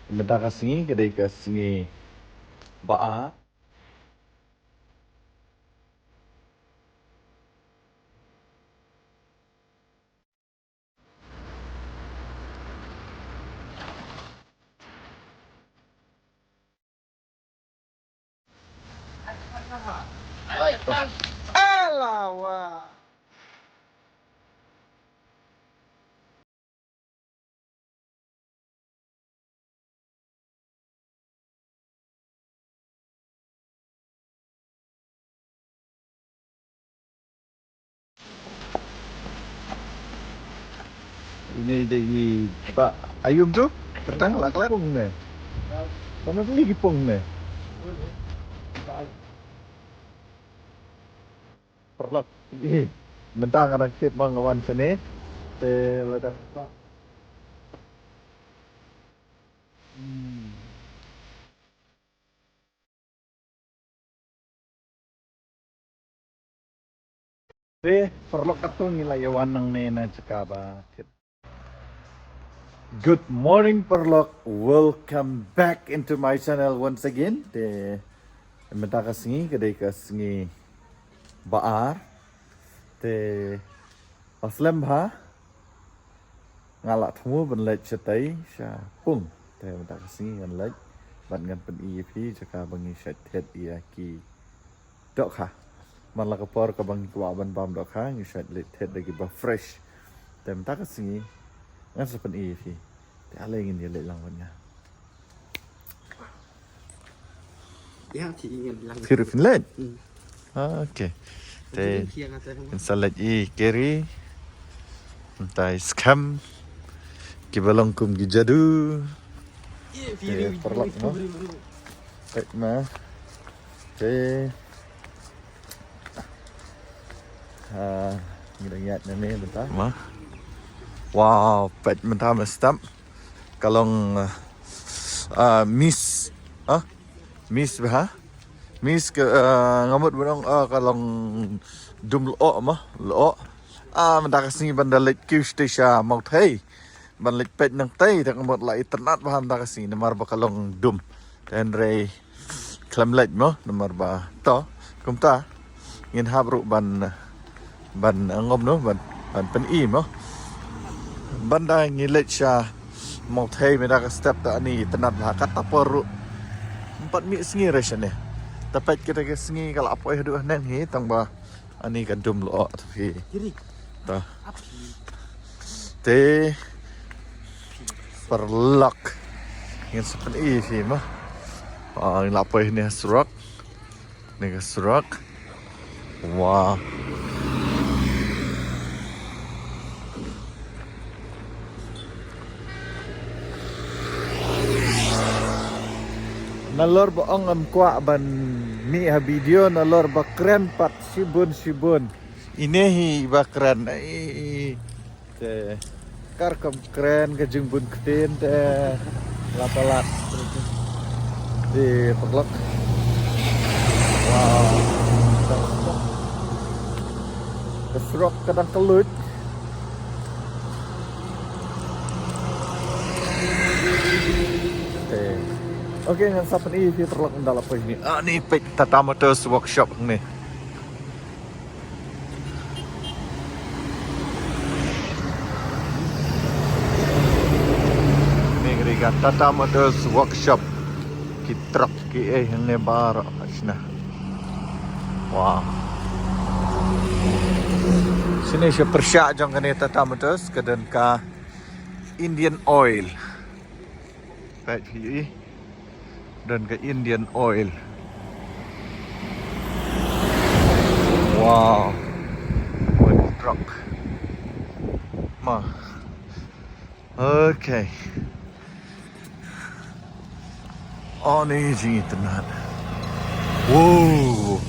Benda kasih kedai kasih baa. Alah wah. Ini dari Pak Ayub tu petang lah kelapung ni. Mana beli kipung ni? Perlak. Mentang ada kit mengawan sini. Te letak Pak. Te perlak katung nilai yawanang ni na cakaba. Good morning, Perlok. Welcome back into my channel once again. Te menta kasingi kedai kasingi baar. Te aslam ha ngalak temu benlek cetai sya pung. Te menta kasingi ngan lek ban ngan pen EP caka bangi syat tet ia ki dok ha. Man la kapor ka bangi kwa ban bam dok ha ngi syat let tet lagi ba fresh. Te menta kasingi ngan sepen EP. Te ala ingin dia let langwannya. Ya, thì làm Kiri Finland. Okay. Te salad i kiri. Entai scam. Kibalong kum gijadu. Te perlak no. Pet ma. Te. Kita lihat ni bentar. Ma. Wow, pet bentar mestap. Kalong miss Miss bah. Miss ke ngamut benong kalong dum lo mah lo. Mendak sini bandalit kistisha mau thai. Bandalit pet nang tai tak ngamut lai ternat bah mendak sini nomor ba kalong dum. Dan rei klamlet mah nomor ba to. Kumta ngin habru ban ngom no ban pen i mah. Banda ngilet sha mau thai mendak step ta ni ternat bah kata peru. 4 mi sengi rasanya ni. Tapi kita ke sengi kalau apa yang duk nan hi tang ba ani kan dum lo tapi. Ta. Te perlak. Yang seperti ini mah. Ini apa ini surak. Ni surak. Wah. Nalor boong am kwa ban mi ha video nalor bakren pat sibun. Ini hi bakren te karkom keren ke jungbun ketin te lapalat di perlok. Wow. Keserok kadang kelut. Oke, dengan siapa ni dia terlak dalam apa ini? Ni pek Tata Motors workshop ni. Ni ngerikan Tata Motors workshop. Ki truk ki ni barak asna. Wah. Sini saya persyak jang kene Tata Motors kedan ka Indian Oil. Baik ni. Dan ke Indian Oil. Wow. One truck. Ma. Okay. Oh ni jing tenan. Wow.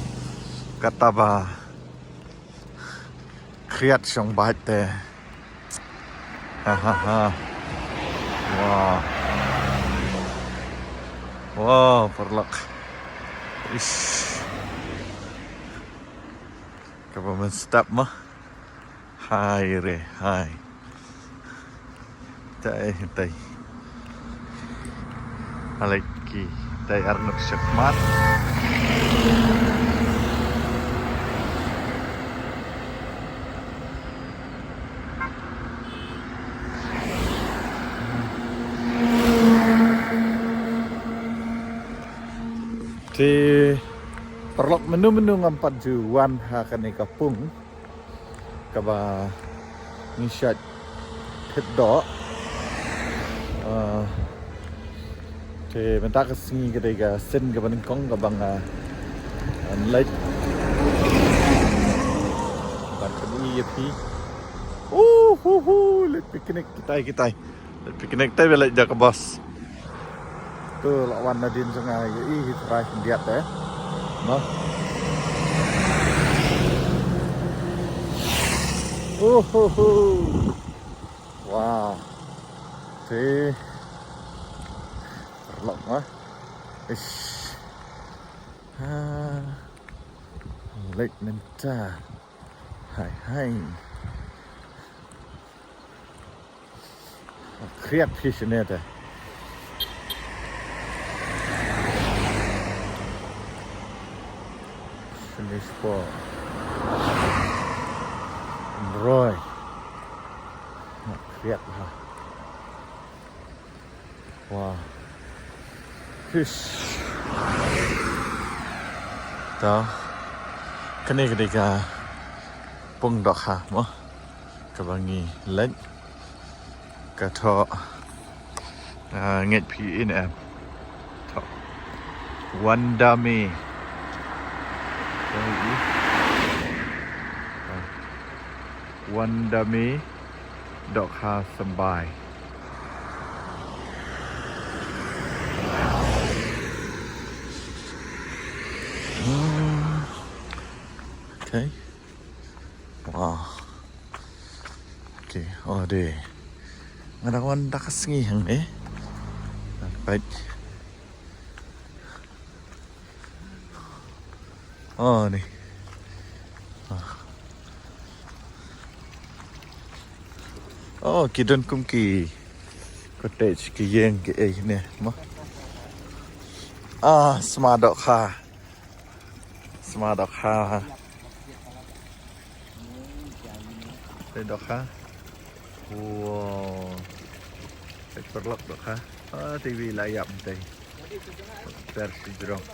Kata ba. Kriat syong bahat te. Hahaha. Wow. Wow, perlak. Ish. Kapag man stop mah. Hai re, hai. Tay. Aleki dari Arnold Shakmat. Di perlok menu-menu ngampat juan hakane kapung kaba ngisat hedok thì mình ta có xin cái đây cả xin cái bên con cái bằng lấy bạn cái đi phi let picnic kita let picnic tay về lại giờ cái boss tuh lawan Nadine sungai ini terakhir lihat ya no wow thì lộng quá lệch nên cha hay kriat fiskene det finish på rồi kriat ha wow fish đó cái này cái bông đỏ hả mà các bạn nghĩ lên cái thọ nghe phí nè thọ Wandami Wandami đỏ hả sầm bài okay wow okay oh deh ngadawan takas ngihang eh baik oh nih oh kidon kumki cottage ki yang ki nè mà smadok ha đây đọc ha wow đây perlok đọc ha TV layap đây versi jerong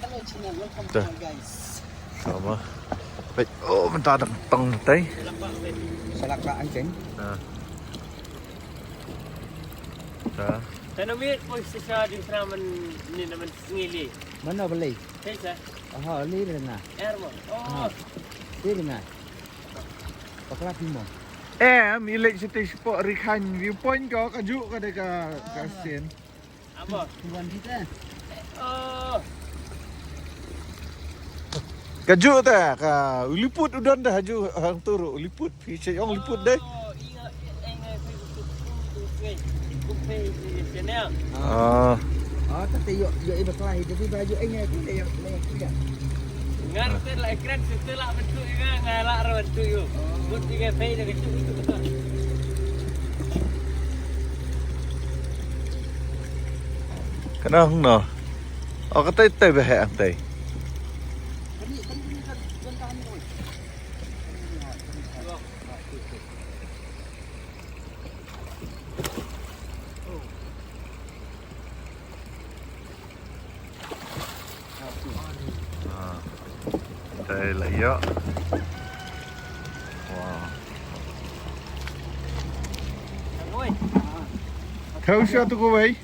Hello channel, welcome Tuh. to guys. sama baik bentar teng teh Salak anh chính. Dah. Saya nak pun sisa di sana ni nama ngili. Mana beli? Saya Li dengan. air mo. Oh, Li dengan. Pakla pimo. Milik City Sport Rikan Viewpoint kau kajuk ka deka kasin. apa? Tuan kita. Oh, Kajuk ta ka uliput udan dah haju hang turu uliput fisik ong liput deh. oh, ingat channel. Tapi yuk ibu kelah jadi baju tu dia yang Ngan lah ekran setelah bentuk ngalak bentuk you. Buat tiga pay dah kecil itu betul. Kana hung no. Ka tai tai be hang tai. Đây là gió. Wow. Oi. Theo sao tụi cô vậy?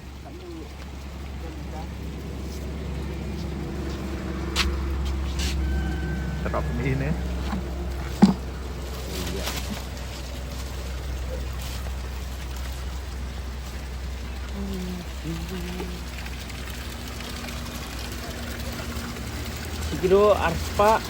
Drop ini nih. Kilo arspa.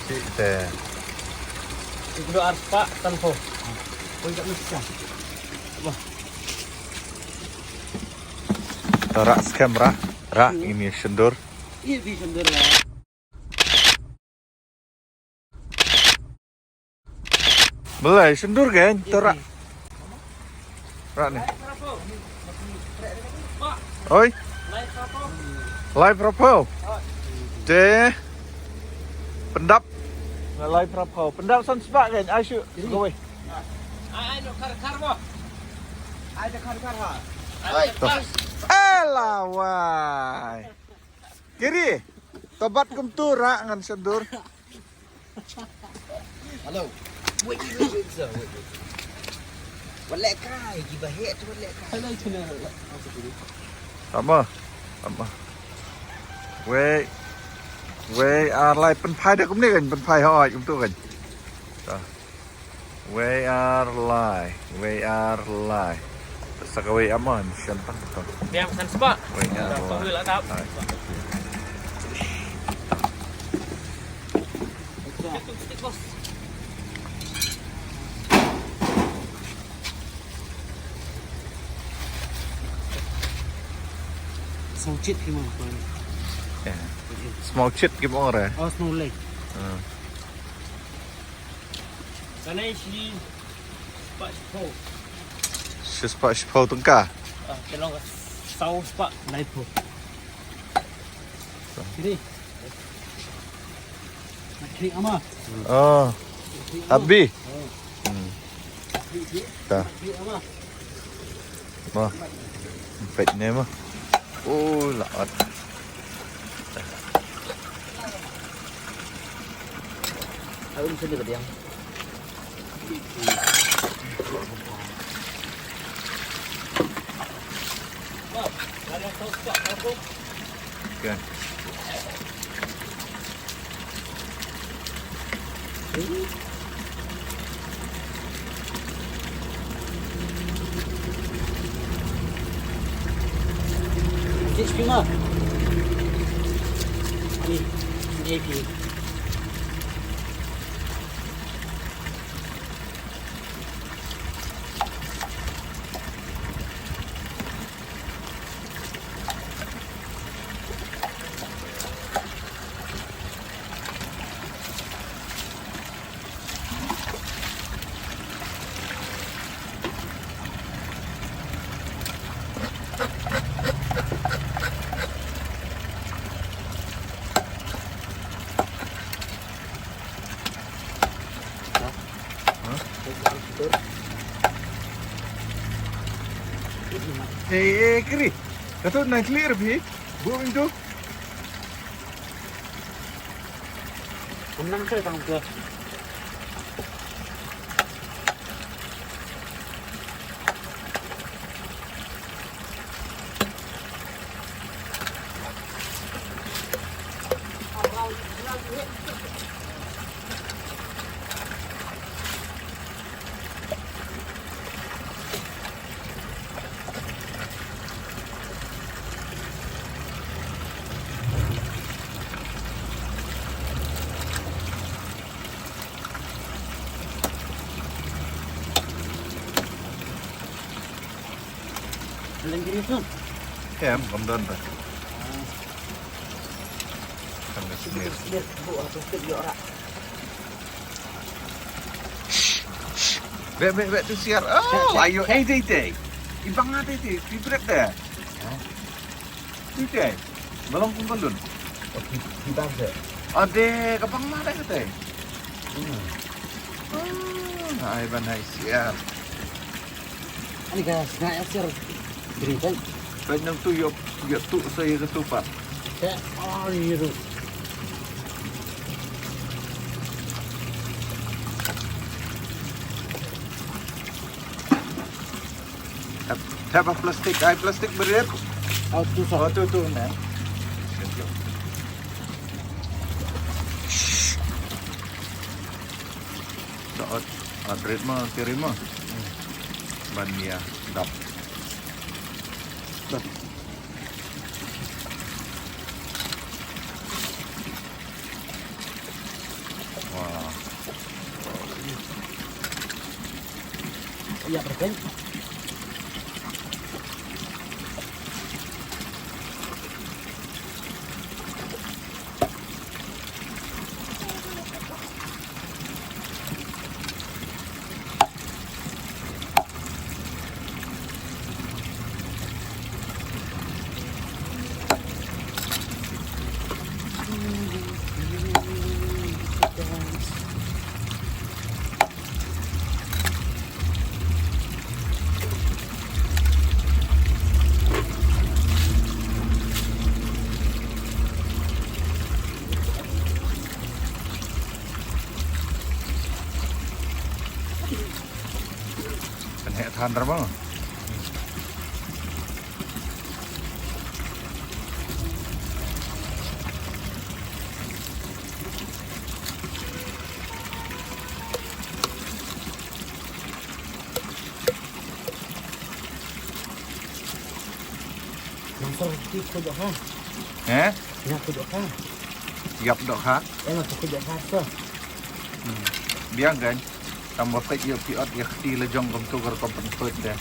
Kita Kilo arspa tanpo. Oh tak bisa. tarak kamera. Ra, ini sendur. Iya di sender lah. Belai sendur kan? Ra. Ra nih. Oi, live rapo. De. Pendap. Live rapo. Pendap san sebab kan? Asyik. Go away. Ano kar mo? Ada kar ha. Elah wai. Kiri. Tobat kum tu ra ngan sendur. Halo. Wait. So, wait. Walek kai, gibahit tu walek kai. Hello tuna. Apa? Wei. Lai pen phai dak kum ni kan, pen phai hoi kum tu kan. We are live. Sakaway aman, syantang betul. Biar makan sebab. We are Tunggu lah live. tap. Bos. Song chit gimana? Yeah. Small chit gimana? Oh, small leg. Sana isi pak po. Sespak sepau tengkah. Tolong saus pak naik po. Sini. Kiri ama. Oh. Abi. Dah. Kiri ama. Mah. Pet ni mah. Oh, laat. Tahu ni sini ke dia? Ada saus pak aku. Kan. Cik Pima. Ni AP. Kiri. Kata naik clear bi. Buang tu. Menang ke tang ke? Belum kiri tu. Ya, kemudian dah. Kami sendiri. Biar bu atau dia orang. Bek tu siar. Oh, ayo. Hey, day. Ibang ada tu. Tibret dah. Tu day. Belum kumpulan. Di bangsa. Ade, kapang mana kata? Hai banai siar. Ini kan snack asir. Kiri kan? Banyak tu yo tu saya ketupat. Saya ni tu. Tapa plastik, ai plastik berat. Oh tu Oh tu nah. Saat adret mah kirim mah. Bania dap. Wah. Iya berken. Hantar bang. Langsung kudok ha. Ya kudok ha. Siap dok ha. Enak kudok ha so. Biar kan. Tambah pek yuk piot ya keti lejong kom tu ker kom penput deh.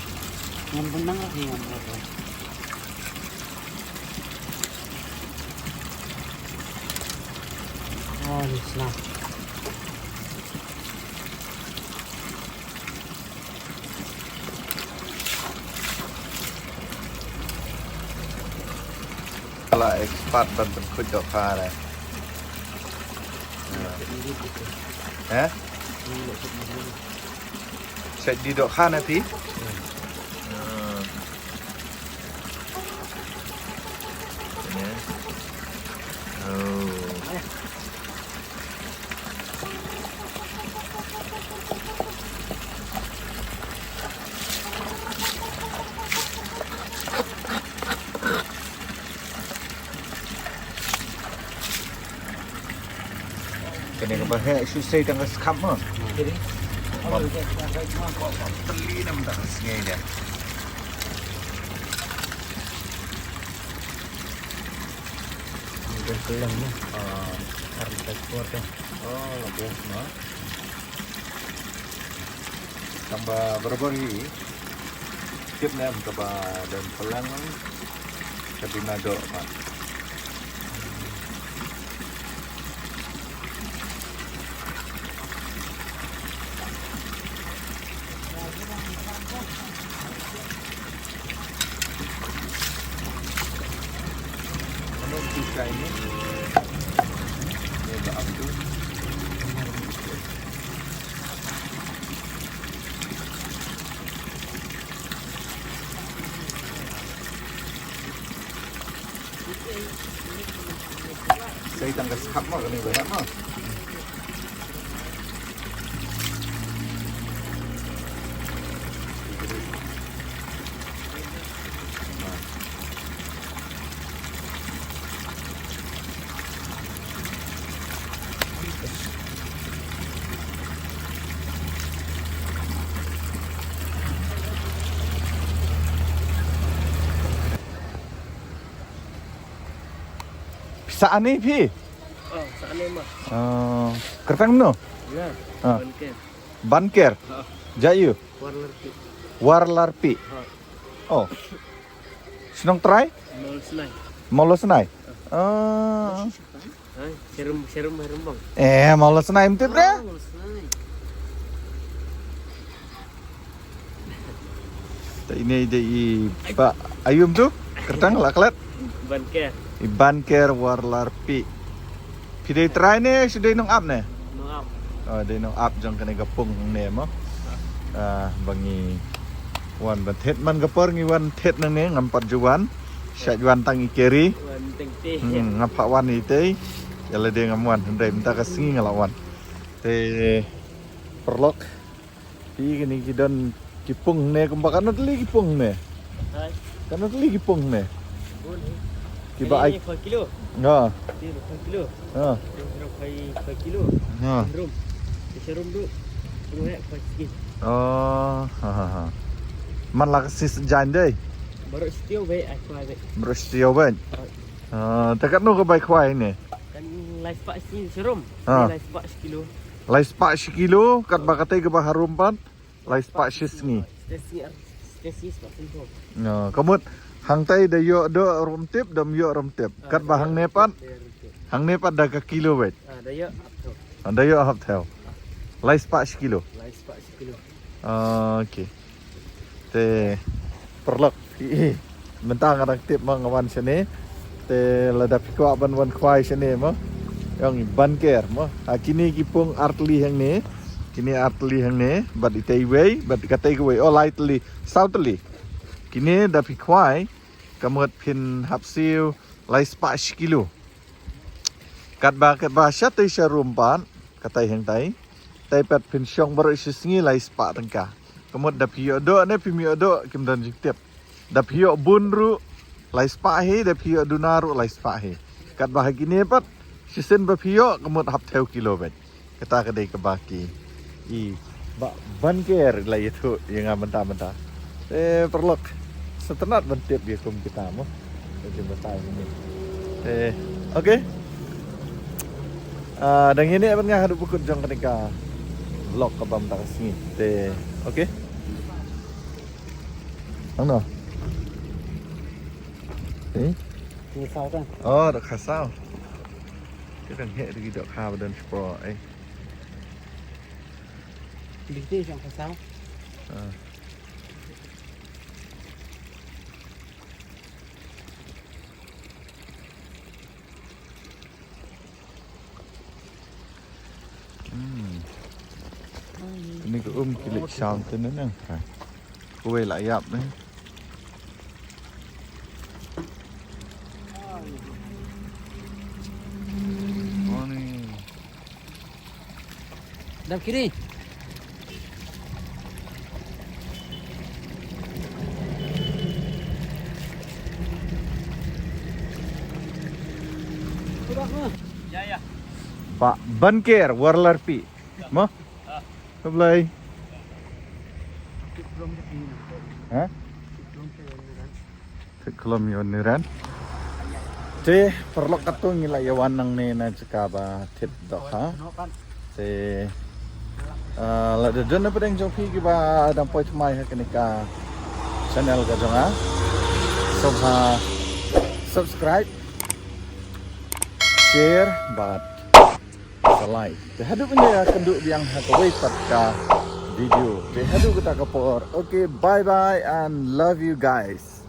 Yang benang lagi yang berapa? Oh, ni senang. Lah ekspat dan penput dok ha deh. Set di dok ha nanti. Kena ke bahaya susah tengah skam mah. Jadi, Mam. Teli nam tak sengai dia. udah kelang ni. Harus ekspor tu. Oh, bagus mah. Tambah berapa hari? Tip nam ke dan pelang ke Binado pak. Kita ini udah abdu. Saya tanggal sekap mah kan banyak mah. Saan ni pi? Oh, sana mah. Kertang no? Ya. Ah. Banker. Banker. Jayu. Warner tu. Warlarpi. Oh. Senang try? Mall senai. Maulo senai. Hai, serum bang. Maulo senai mtip dah. Mall senai. Ini dia Pak Ayum tu. Kertang laklat. Banker. Banker Warlarpi. Pidai try ni sudah nong up ni. Maaf. Oh, dia nong up jang kena gapung ni mo. Bangi wan batet man gapor ngi wan tet nang ni ngampat juan. Syat juan tang ikeri. Wan tengti. Ngapak wan itu. Jala dia ngamuan hendai minta kasingi ngelawan. Te perlok. Pi kini kidon kipung ni kumbakan teli kipung ni. Hai. Kan teli kipung ni. Boleh. Tiba ai. 5 kilo. Ha. Dia 5 kilo. Ha. Serum 5 kilo. Ha. Serum. Serum tu. Serum 5 sikit. Oh, ha. Man lah sis jan deh. Baru setia baik aku ada. Bersedia ben. Dekat nu ke baik kuai ni. Kan live pak sini serum. Ha. Live pak sekilo. Lai spak sekilo kat bakatai ke baharum pan. Lai spak sisngi. Stesi sebab sentuh. Kamu hang tai da yo do rum tip dam yo rum tip. Kat bahang nepat. Hang nepat dah ke kilo bet. Ada ya. Anda yo hap tel. Lai spak sekilo. Live pak sekilo. Okey. Te perlok. Mentang ada tip mangawan sini. Te lada piko aban wan kwai sini mo. Yang banker mo. Kini kipung artli hang ni. Kini artli hang ni. Bat itai way. Bat katai way. Oh lightly. Southerly. Kini dah pikwai. Kamu pin hapsil. Lai spak kilo. Kat ba syat tay siya rumpan. Katai hang tay. Tay pat pin syong baru isingi lai spak tengkah. kemud da pio do ne pimio do kim dan jiktep da pio bunru lai spahe da pio dunaru lai spahe kat bahagi ni pat sisen ba pio kemud hap tel kilo bet kata kedai ke baki i ba banker lai itu yang mentah-mentah perlok setenat bentip dia kum kita mo jadi betai ini oke dan ini apa ngah hadu bukut jong ketika vlog ke bam tak sini oke ano Ni sao ta? oh được khá sao cái thằng hệ thì được khá và đơn pro ấy Bình tĩnh trong sao? ini ke kilik sound tu nè quay lại gặp đấy Dam kiri. Ya. Pak Banker Warlar Pi mo keblay hah Keklom yoniran te perlok katung ngila yawan nang ne na cakaba tip dok ha te la de don apa deng jopi ki ba dang poi thmai ha kenika channel ka jong ha sob ha subscribe share but like te hadu punya kenduk yang ha ko wait pat ka video te hadu kita kapor okay bye bye and love you guys.